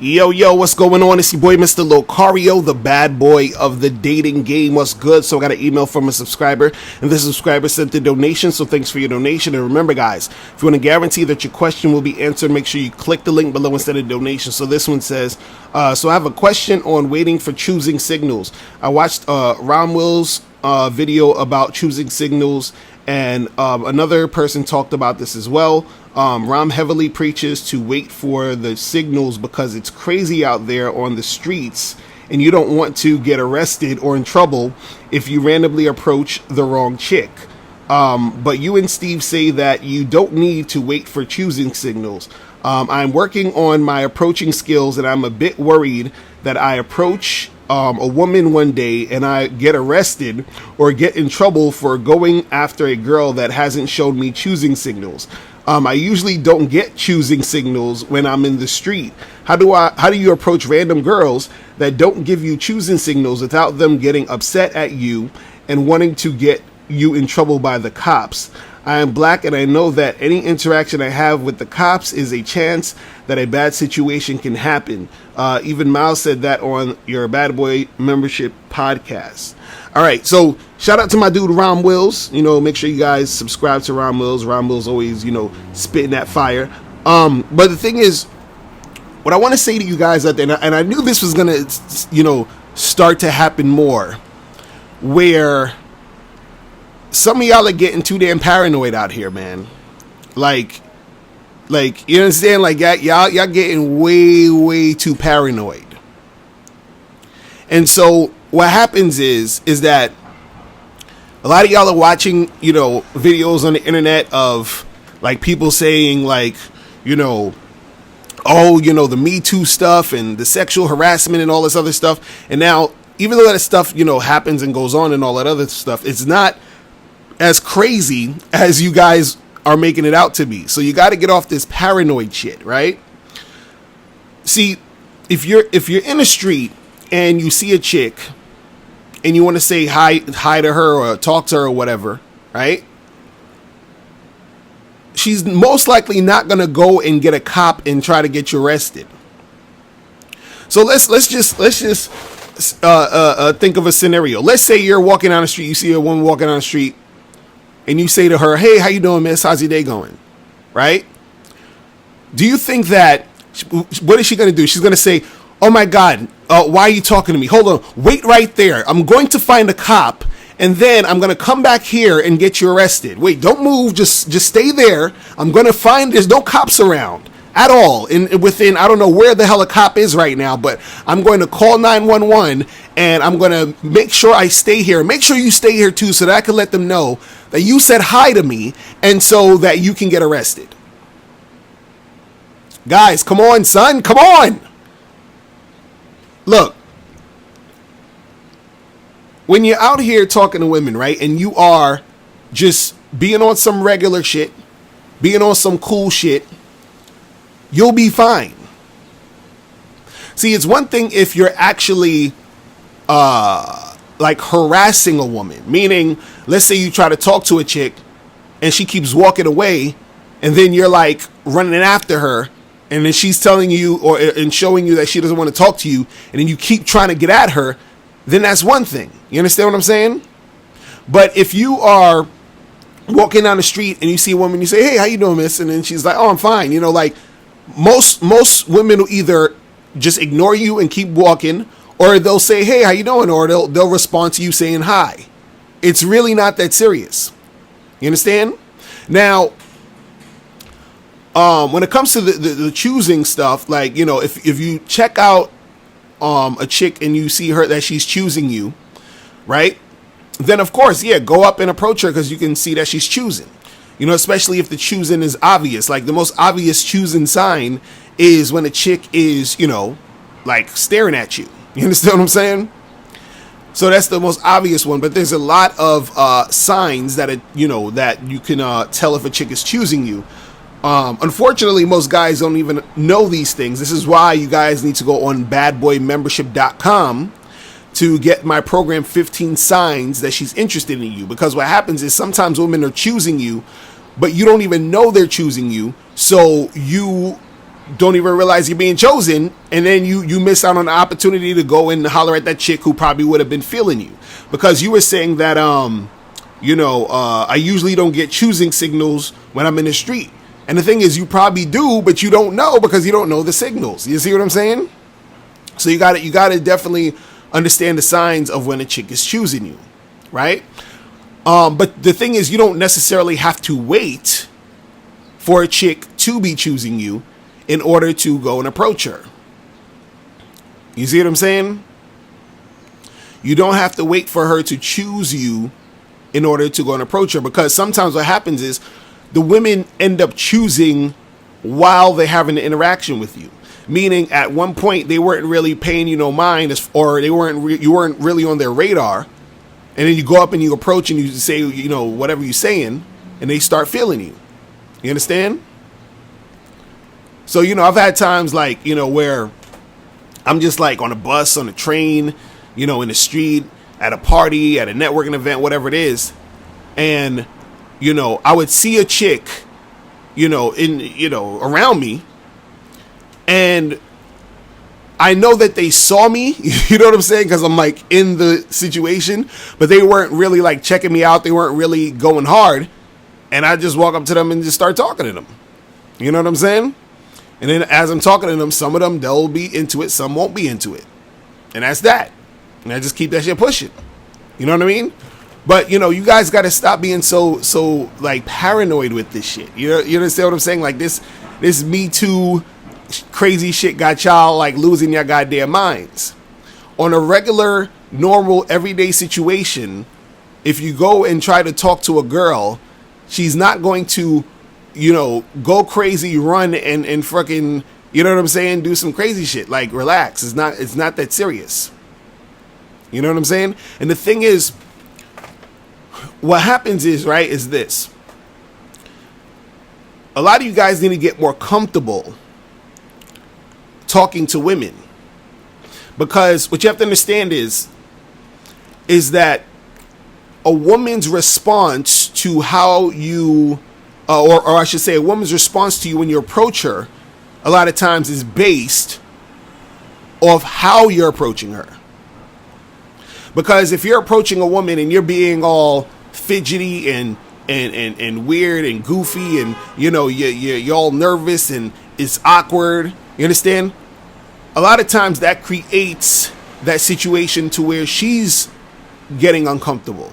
Yo, what's going on? It's your boy, Mr. Locario, the bad boy of the dating game. What's good? So I got an email from a subscriber, and this subscriber sent a donation, so thanks for your donation. And remember, guys, if you want to guarantee that your question will be answered, make sure you click the link below instead of donation. So this one says, so I have a question on waiting for choosing signals. I watched Ron Will's video about choosing signals, and another person talked about this as well. Ram heavily preaches to wait for the signals because it's crazy out there on the streets and you don't want to get arrested or in trouble if you randomly approach the wrong chick. But you and Steve say that you don't need to wait for choosing signals. I'm working on my approaching skills, and I'm a bit worried that I approach a woman one day and I get arrested or get in trouble for going after a girl that hasn't shown me choosing signals. I usually don't get choosing signals when I'm in the street. How do you approach random girls that don't give you choosing signals without them getting upset at you and wanting to get you in trouble by the cops? I am black, and I know that any interaction I have with the cops is a chance that a bad situation can happen. Even Miles said that on your Bad Boy membership podcast. All right, so shout out to my dude Ron Wills. Make sure you guys subscribe to Ron Wills. Ron Wills always, spitting that fire. But the thing is, what I want to say to you guys out there, and I knew this was gonna, start to happen more, where some of y'all are getting too damn paranoid out here, man. Like you understand? Like y'all getting way too paranoid. And so what happens is that a lot of y'all are watching, videos on the internet of like people saying like, the Me Too stuff and the sexual harassment and all this other stuff. And now, even though that stuff, happens and goes on and all that other stuff, it's not as crazy as you guys are making it out to be. So you got to get off this paranoid shit, right? See, if you're in the street and you see a chick and you want to say hi to her or talk to her or whatever, right? She's most likely not going to go and get a cop and try to get you arrested. So let's just think of a scenario. Let's say you're walking down the street, you see a woman walking down the street, and you say to her, "Hey, how you doing, miss? How's your day going?" Right? Do you think that, what is she going to do? She's going to say, "Oh my God, why are you talking to me? Hold on, wait right there. I'm going to find a cop, and then I'm going to come back here and get you arrested. Wait, don't move, just stay there. I'm going to find, there's no cops around at all. Within, I don't know where the hell a cop is right now, but I'm going to call 911, and I'm going to make sure I stay here. Make sure you stay here too, so that I can let them know that you said hi to me, and so that you can get arrested." Guys, come on, son, come on. Look, when you're out here talking to women, right, and you are just being on some regular shit, being on some cool shit, you'll be fine. See, it's one thing if you're actually like harassing a woman, meaning, let's say you try to talk to a chick and she keeps walking away, and then you're like running after her, and then she's telling you and showing you that she doesn't want to talk to you, and then you keep trying to get at her, then that's one thing. You understand what I'm saying? But if you are walking down the street and you see a woman, you say, "Hey, how you doing, miss?" And then she's like, "Oh, I'm fine." Like most women will either just ignore you and keep walking, or they'll say, "Hey, how you doing?" Or they'll respond to you saying hi. It's really not that serious. You understand? Now, when it comes to the choosing stuff, like, if you check out a chick and you see her that she's choosing you, right? Then of course, yeah, go up and approach her because you can see that she's choosing. Especially if the choosing is obvious. Like the most obvious choosing sign is when a chick is, like staring at you. You understand what I'm saying? So that's the most obvious one. But there's a lot of signs that that you can tell if a chick is choosing you. Unfortunately, most guys don't even know these things. This is why you guys need to go on badboymembership.com to get my program 15 signs that she's interested in you. Because what happens is sometimes women are choosing you, but you don't even know they're choosing you. So you don't even realize you're being chosen, and then you miss out on the opportunity to go and holler at that chick who probably would have been feeling you, because you were saying that I usually don't get choosing signals when I'm in the street. And the thing is, you probably do, but you don't know because you don't know the signals. You see what I'm saying? So you got to definitely understand the signs of when a chick is choosing you, right? But the thing is, you don't necessarily have to wait for a chick to be choosing you in order to go and approach her. You see what I'm saying? You don't have to wait for her to choose you in order to go and approach her, because sometimes what happens is the women end up choosing while they're having the interaction with you. Meaning, at one point they weren't really paying you no mind, or you weren't really on their radar, and then you go up and you approach and you say whatever you're saying, and they start feeling you. You understand? So I've had times where I'm just on a bus, on a train, in the street, at a party, at a networking event, whatever it is, and I would see a chick, around me, and I know that they saw me, you know what I'm saying? Because I'm in the situation, but they weren't really checking me out. They weren't really going hard. And I just walk up to them and just start talking to them. You know what I'm saying? And then as I'm talking to them, some of them, they'll be into it, some won't be into it. And that's that. And I just keep that shit pushing. You know what I mean? But, you guys got to stop being so paranoid with this shit. You understand what I'm saying? This Me Too crazy shit got y'all losing your goddamn minds. On a regular, normal, everyday situation, if you go and try to talk to a girl, she's not going to, go crazy, run and fucking, you know what I'm saying? Do some crazy shit. Relax. It's not that serious. You know what I'm saying? And the thing is, what happens is, right, is this. A lot of you guys need to get more comfortable talking to women, because what you have to understand is that a woman's response to how you, or I should say, a woman's response to you when you approach her, a lot of times is based off how you're approaching her. Because if you're approaching a woman and you're being all fidgety and weird and goofy, and you're all nervous and it's awkward, you understand? A lot of times that creates that situation to where she's getting uncomfortable,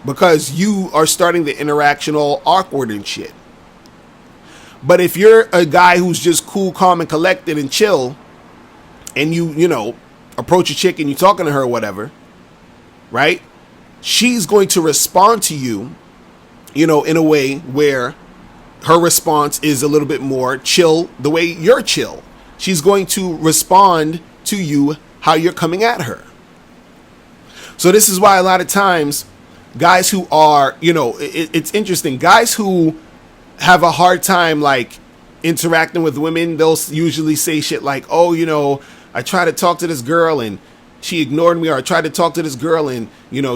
because you are starting the interaction all awkward and shit. But if you're a guy who's just cool, calm, and collected and chill, and you approach a chick and you're talking to her or whatever, right? She's going to respond to you, in a way where her response is a little bit more chill, the way you're chill. She's going to respond to you how you're coming at her. So this is why a lot of times guys who are, it's interesting. Guys who have a hard time interacting with women, they'll usually say shit like, oh, I tried to talk to this girl and she ignored me, or I tried to talk to this girl and,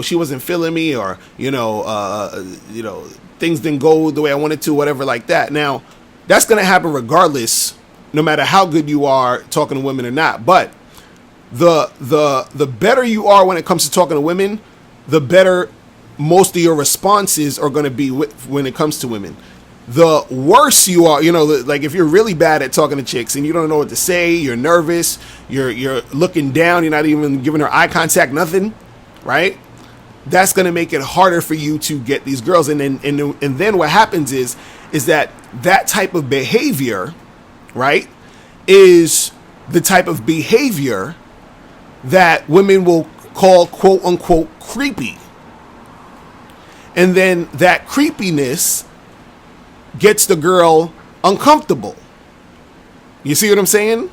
she wasn't feeling me, or, things didn't go the way I wanted to, whatever like that. Now, that's going to happen regardless, no matter how good you are talking to women or not. But the better you are when it comes to talking to women, the better most of your responses are going to be when it comes to women. The worse you are, if you're really bad at talking to chicks and you don't know what to say, you're nervous, you're looking down, you're not even giving her eye contact, nothing, right? That's going to make it harder for you to get these girls. And then what happens is that type of behavior, right, is the type of behavior that women will call quote unquote creepy. And then that creepiness gets the girl uncomfortable. You see what I'm saying?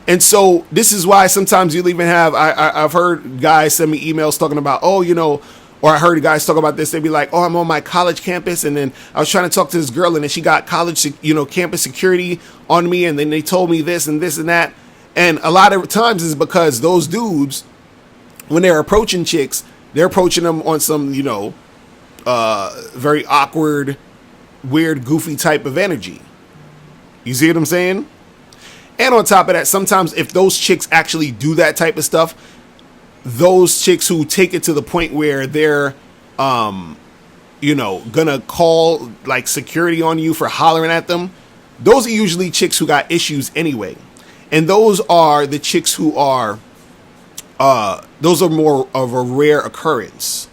And so this is why sometimes you'll even have, I've heard guys send me emails talking about, or I heard guys talk about this. They'd be like, I'm on my college campus, and then I was trying to talk to this girl, and then she got college, campus security on me, and then they told me this and this and that. And a lot of times is because those dudes, when they're approaching chicks, they're approaching them on some, very awkward, weird, goofy type of energy. You see what I'm saying? And on top of that, sometimes if those chicks actually do that type of stuff, those chicks who take it to the point where they're, gonna call like security on you for hollering at them, those are usually chicks who got issues anyway. And those are the chicks who are, those are more of a rare occurrence.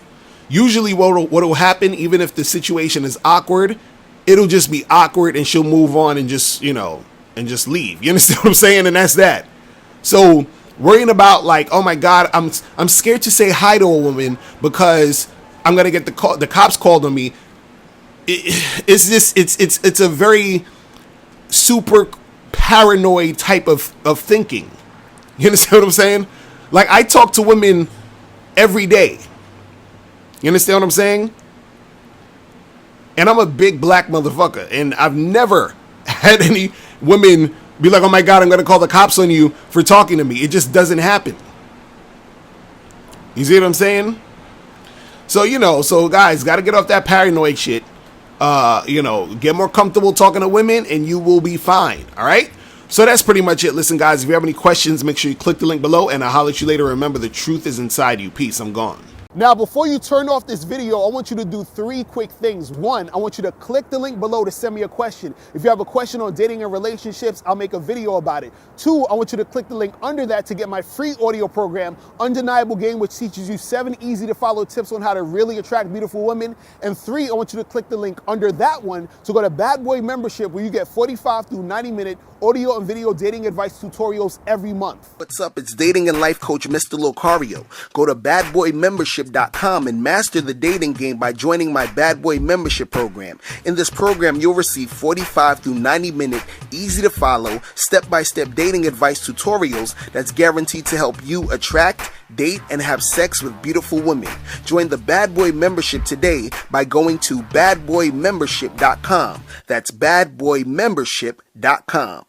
Usually what will happen, even if the situation is awkward, it'll just be awkward and she'll move on and just, and just leave. You understand what I'm saying? And that's that. So worrying about like, oh my God, I'm scared to say hi to a woman because I'm going to get the cops called on me. It's a very super paranoid type of thinking. You understand what I'm saying? Like, I talk to women every day. You understand what I'm saying? And I'm a big black motherfucker, and I've never had any women be like, oh my God, I'm going to call the cops on you for talking to me. It just doesn't happen. You see what I'm saying? So, so guys, got to get off that paranoid shit. Get more comfortable talking to women and you will be fine. All right. So that's pretty much it. Listen, guys, if you have any questions, make sure you click the link below and I'll holler at you later. Remember, the truth is inside you. Peace. I'm gone. Now, before you turn off this video, I want you to do 3 quick things. 1, I want you to click the link below to send me a question. If you have a question on dating and relationships, I'll make a video about it. 2, I want you to click the link under that to get my free audio program, Undeniable Game, which teaches you 7 easy to follow tips on how to really attract beautiful women. And 3, I want you to click the link under that one to go to Bad Boy Membership, where you get 45 through 90-minute audio and video dating advice tutorials every month. What's up? It's dating and life coach Mr. Locario. Go to badboymembership.com and master the dating game by joining my Bad Boy Membership program. In this program, you'll receive 45 through 90-minute, easy to follow, step-by-step dating advice tutorials that's guaranteed to help you attract, date, and have sex with beautiful women. Join the Bad Boy Membership today by going to badboymembership.com. That's badboymembership.com.